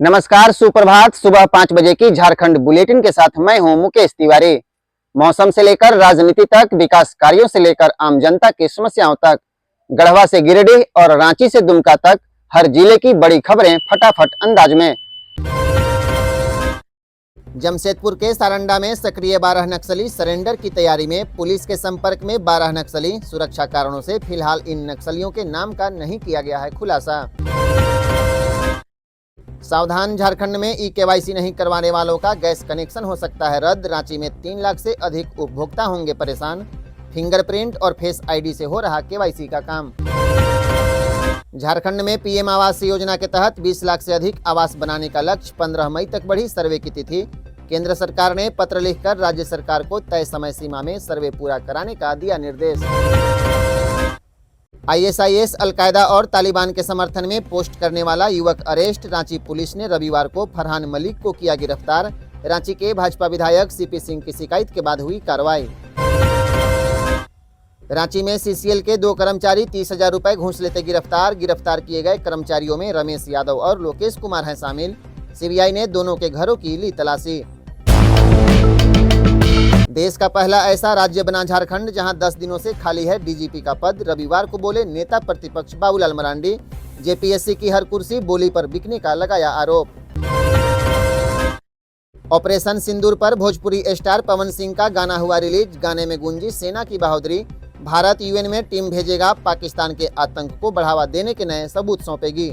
नमस्कार, सुप्रभात। सुबह 5 बजे की झारखंड बुलेटिन के साथ मैं हूं मुकेश तिवारी। मौसम से लेकर राजनीति तक, विकास कार्यों से लेकर आम जनता की समस्याओं तक, गढ़वा से गिरिडीह और रांची से दुमका तक हर जिले की बड़ी खबरें फटाफट अंदाज में। जमशेदपुर के सारंडा में सक्रिय 12 नक्सली सरेंडर की तैयारी में। पुलिस के संपर्क में 12 नक्सली। सुरक्षा कारणों से फिलहाल इन नक्सलियों के नाम का नहीं किया गया है खुलासा। सावधान, झारखंड में ई-केवाईसी नहीं करवाने वालों का गैस कनेक्शन हो सकता है रद्द। रांची में 3 लाख से अधिक उपभोक्ता होंगे परेशान। फिंगरप्रिंट और फेस आईडी से हो रहा केवाईसी का काम। झारखंड में पीएम आवास योजना के तहत 20 लाख से अधिक आवास बनाने का लक्ष्य। 15 मई तक बढ़ी सर्वे की तिथि। केंद्र सरकार ने पत्र लिखकर राज्य सरकार को तय समय सीमा में सर्वे पूरा कराने का दिया निर्देश। आईएसआईएस, अलकायदा और तालिबान के समर्थन में पोस्ट करने वाला युवक अरेस्ट। रांची पुलिस ने रविवार को फरहान मलिक को किया गिरफ्तार। रांची के भाजपा विधायक सीपी सिंह की शिकायत के बाद हुई कार्रवाई। रांची में सीसीएल के 2 कर्मचारी 30,000 रुपए घूस लेते गिरफ्तार। गिरफ्तार किए गए कर्मचारियों में रमेश यादव और लोकेश कुमार हैं शामिल। सीबीआई ने दोनों के घरों की ली तलाशी। देश का पहला ऐसा राज्य बना झारखंड, जहां 10 दिनों से खाली है डीजीपी का पद। रविवार को बोले नेता प्रतिपक्ष बाबूलाल मरांडी। जेपीएससी की हर कुर्सी बोली पर बिकने का लगाया आरोप। ऑपरेशन सिंदूर पर भोजपुरी स्टार पवन सिंह का गाना हुआ रिलीज। गाने में गूंजी सेना की बहादुरी। भारत यूएन में टीम भेजेगा, पाकिस्तान के आतंक को बढ़ावा देने के नए सबूत सौंपेगी।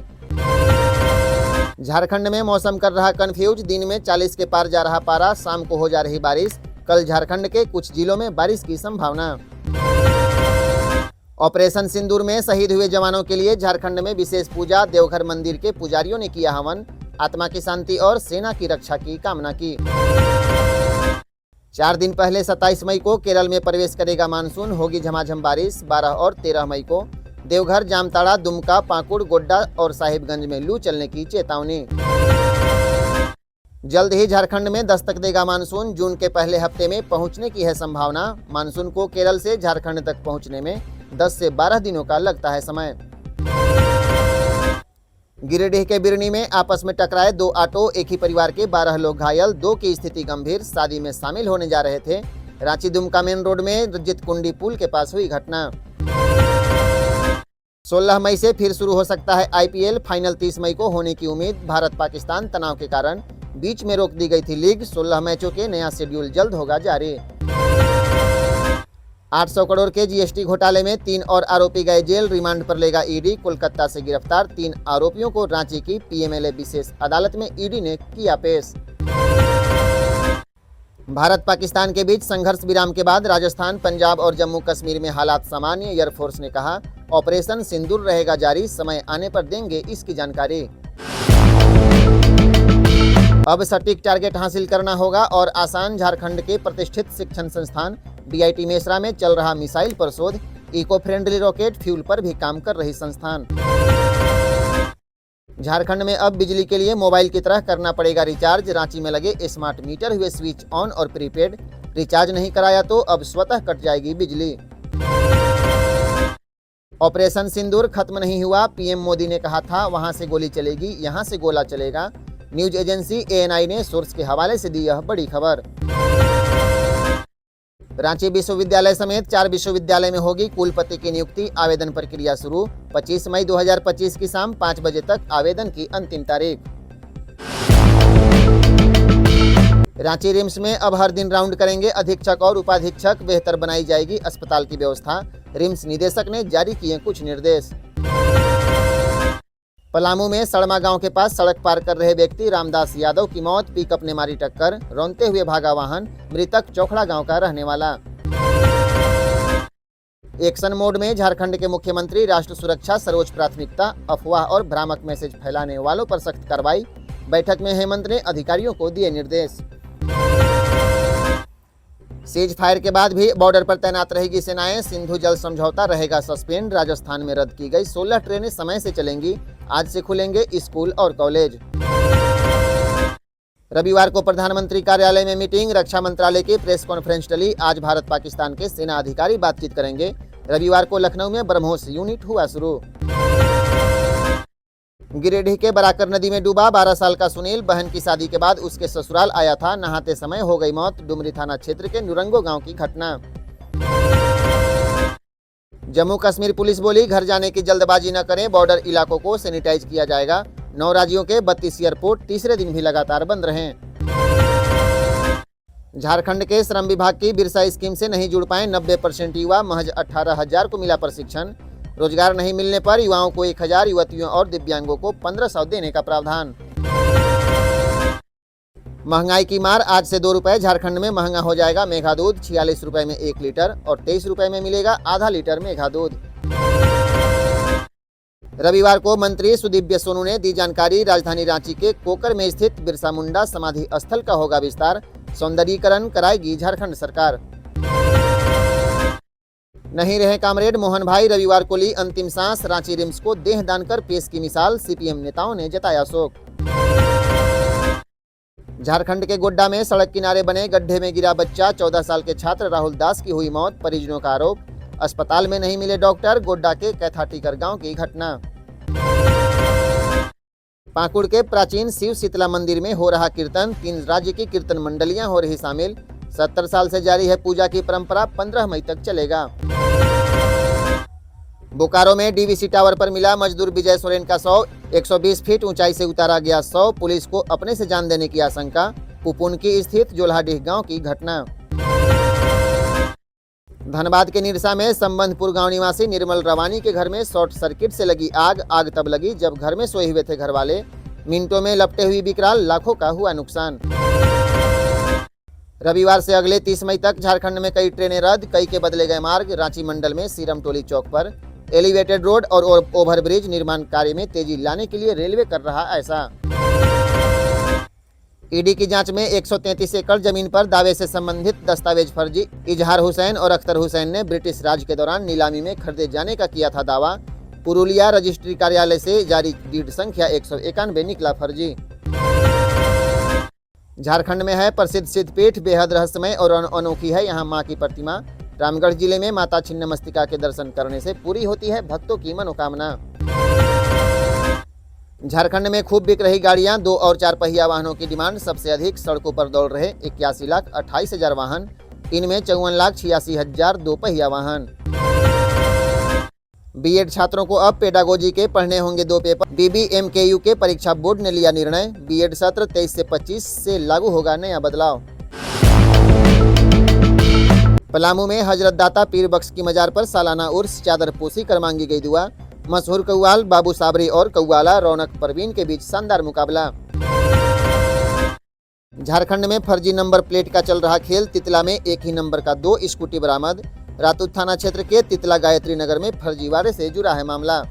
झारखंड में मौसम कर रहा कंफ्यूज। दिन में 40 के पार जा रहा पारा, शाम को हो जा रही बारिश। कल झारखंड के कुछ जिलों में बारिश की संभावना। ऑपरेशन सिंदूर में शहीद हुए जवानों के लिए झारखंड में विशेष पूजा। देवघर मंदिर के पुजारियों ने किया हवन। आत्मा की शांति और सेना की रक्षा की कामना की। 4 दिन पहले 27 मई को केरल में प्रवेश करेगा मानसून। होगी झमाझम बारिश। 12 और 13 मई को देवघर, जामताड़ा, दुमका, पाकुड़, गोड्डा और साहिबगंज में लू चलने की चेतावनी। जल्द ही झारखंड में दस्तक देगा मानसून। जून के पहले हफ्ते में पहुंचने की है संभावना। मानसून को केरल से झारखंड तक पहुंचने में 10 से 12 दिनों का लगता है समय। गिरिडीह के बिरनी में आपस में टकराए 2 ऑटो। एक ही परिवार के 12 लोग घायल, 2 की स्थिति गंभीर। शादी में शामिल होने जा रहे थे। रांची दुमका मेन रोड में रंजित कुंडी पुल के पास हुई घटना। 16 मई से फिर शुरू हो सकता है आईपीएल। फाइनल 30 मई को होने की उम्मीद। भारत पाकिस्तान तनाव के कारण बीच में रोक दी गई थी लीग। 16 मैचों के नया शेड्यूल जल्द होगा जारी। 800 करोड़ के जीएसटी घोटाले में 3 और आरोपी गए जेल। रिमांड पर लेगा ईडी। कोलकाता से गिरफ्तार 3 आरोपियों को रांची की पीएमएलए विशेष अदालत में ईडी ने किया पेश। भारत पाकिस्तान के बीच संघर्ष विराम के बाद राजस्थान, पंजाब और जम्मू कश्मीर में हालात सामान्य। एयरफोर्स ने कहा ऑपरेशन सिंदूर रहेगा जारी। समय आने पर देंगे इसकी जानकारी। अब सटीक टारगेट हासिल करना होगा और आसान। झारखंड के प्रतिष्ठित शिक्षण संस्थान बीआईटी मेसरा में चल रहा मिसाइल पर शोध। इको फ्रेंडली रॉकेट फ्यूल पर भी काम कर रही संस्थान। झारखंड में अब बिजली के लिए मोबाइल की तरह करना पड़ेगा रिचार्ज। रांची में लगे स्मार्ट मीटर हुए स्विच ऑन और प्रीपेड। रिचार्ज नहीं कराया तो अब स्वतः कट जाएगी बिजली। ऑपरेशन सिंदूर खत्म नहीं हुआ। पीएम मोदी ने कहा था वहां से गोली चलेगी, यहां से गोला चलेगा। न्यूज एजेंसी एएनआई ने सोर्स के हवाले से दी यह बड़ी खबर। रांची विश्वविद्यालय समेत 4 विश्वविद्यालय में होगी कुलपति की नियुक्ति। आवेदन प्रक्रिया शुरू। 25 मई 2025 की शाम 5 बजे तक आवेदन की अंतिम तारीख। रांची रिम्स में अब हर दिन राउंड करेंगे अधीक्षक और उपाधीक्षक। बेहतर बनाई जाएगी अस्पताल की व्यवस्था। रिम्स निदेशक ने जारी किए कुछ निर्देश। पलामू में सड़मा गांव के पास सड़क पार कर रहे व्यक्ति रामदास यादव की मौत। पिकअप ने मारी टक्कर, रौंदते हुए भागा वाहन। मृतक चौखड़ा गांव का रहने वाला। एक्शन मोड में झारखंड के मुख्यमंत्री। राष्ट्र सुरक्षा सर्वोच्च प्राथमिकता। अफवाह और भ्रामक मैसेज फैलाने वालों पर सख्त कार्रवाई। बैठक में हेमंत ने अधिकारियों को दिए निर्देश। सीज फायर के बाद भी बॉर्डर पर तैनात रहेगी सेनाएं। सिंधु जल समझौता रहेगा सस्पेंड। राजस्थान में रद्द की गई 16 ट्रेनें समय से चलेंगी। आज से खुलेंगे स्कूल और कॉलेज। रविवार को प्रधानमंत्री कार्यालय में मीटिंग। रक्षा मंत्रालय की प्रेस कॉन्फ्रेंस टली। आज भारत पाकिस्तान के सेना अधिकारी बातचीत करेंगे। रविवार को लखनऊ में ब्रह्मोस यूनिट हुआ शुरू। गिरिडीह के बराकर नदी में डूबा 12 साल का सुनील, बहन की शादी के बाद उसके ससुराल आया था, नहाते समय हो गई मौत। डुमरी थाना क्षेत्र के नुरंगो गांव की घटना। जम्मू कश्मीर पुलिस बोली, घर जाने की जल्दबाजी न करें, बॉर्डर इलाकों को सैनिटाइज किया जाएगा। 9 राज्यों के 32 एयरपोर्ट तीसरे दिन भी लगातार बंद रहे। झारखंड के श्रम विभाग की बिरसा स्कीम से नहीं जुड़ पाए 90% युवा, महज 18,000 को मिला प्रशिक्षण। रोजगार नहीं मिलने पर युवाओं को 1,000, युवतियों और दिव्यांगों को 1,500 देने का प्रावधान। महंगाई की मार, आज से 2 रुपए झारखंड में महंगा हो जाएगा मेघा दूध। 46 रुपए में 1 लीटर और 23 रुपए में मिलेगा आधा लीटर मेघा दूध। रविवार को मंत्री सुदीव्य सोनू ने दी जानकारी, राजधानी रांची के कोकर में स्थित बिरसा मुंडा समाधि स्थल का होगा विस्तार, सौंदर्यीकरण कराएगी झारखंड सरकार। नहीं रहे कामरेड मोहन भाई, रविवार को ली अंतिम सांस, रांची रिम्स को देह दान कर पेश की मिसाल, सीपीएम नेताओं ने जताया शोक। झारखंड के गोड्डा में सड़क किनारे बने गड्ढे में गिरा बच्चा, 14 साल के छात्र राहुल दास की हुई मौत, परिजनों का आरोप, अस्पताल में नहीं मिले डॉक्टर। गोड्डा के कैथाटीकर गांव की घटना। पाकुड़ के प्राचीन शिव शीतला मंदिर में हो रहा कीर्तन, 3 राज्य की कीर्तन मंडलियां हो रही शामिल। 70 साल से जारी है पूजा की परंपरा, 15 मई तक चलेगा। बोकारो में डीवीसी टावर पर मिला मजदूर विजय सोरेन का शव, 120 फीट ऊंचाई से उतारा गया शव, पुलिस को अपने से जान देने की आशंका। पुपुनकी स्थित जोल्हाडीह गांव की घटना। धनबाद के निरसा में संबंधपुर गांव निवासी निर्मल रवानी के घर में शॉर्ट सर्किट से लगी आग। आग तब लगी जब घर में सोए हुए थे घरवाले, मिनटों में लपटे हुई विकराल, लाखों का हुआ नुकसान। रविवार से अगले 30 मई तक झारखंड में कई ट्रेनें रद्द, कई के बदले गए मार्ग। रांची मंडल में सीरम टोली चौक पर एलिवेटेड रोड और ओवरब्रिज निर्माण कार्य में तेजी लाने के लिए रेलवे कर रहा ऐसा। ईडी की जांच में 133 एकड़ जमीन पर दावे से संबंधित दस्तावेज फर्जी। इजहार हुसैन और अख्तर हुसैन ने ब्रिटिश राज के दौरान नीलामी में खरीदे जाने का किया था दावा। पुरुलिया रजिस्ट्री कार्यालय से जारी डीड संख्या 191 निकला फर्जी। झारखंड में है प्रसिद्ध सिद्धपीठ, बेहद रहस्यमय और अनोखी है यहाँ मां की प्रतिमा। रामगढ़ जिले में माता छिन्नमस्तिका के दर्शन करने से पूरी होती है भक्तों की मनोकामना। झारखंड में खूब बिक रही गाड़ियां, 2 और 4 पहिया वाहनों की डिमांड सबसे अधिक, सड़कों पर दौड़ रहे 81,28,000 वाहन, इनमें 54,86,000 2 पहिया वाहन। बीएड छात्रों को अब पेडागोजी के पढ़ने होंगे 2 पेपर, बीबीएमकेयू के परीक्षा बोर्ड ने लिया निर्णय। बीएड सत्र 23 से 25 से लागू होगा नया बदलाव। पलामू में हजरत दाता पीर बख्श की मजार पर सालाना उर्स, चादर पोसी कर मांगी गई दुआ। मशहूर कव्वाल बाबू साबरी और कव्वाला रौनक परवीन के बीच शानदार मुकाबला। झारखंड में फर्जी नंबर प्लेट का चल रहा खेल, तितला में एक ही नंबर का 2 स्कूटी बरामद। रातूत थाना क्षेत्र के तितला गायत्री नगर में फर्जीवाड़े से जुड़ा है मामला।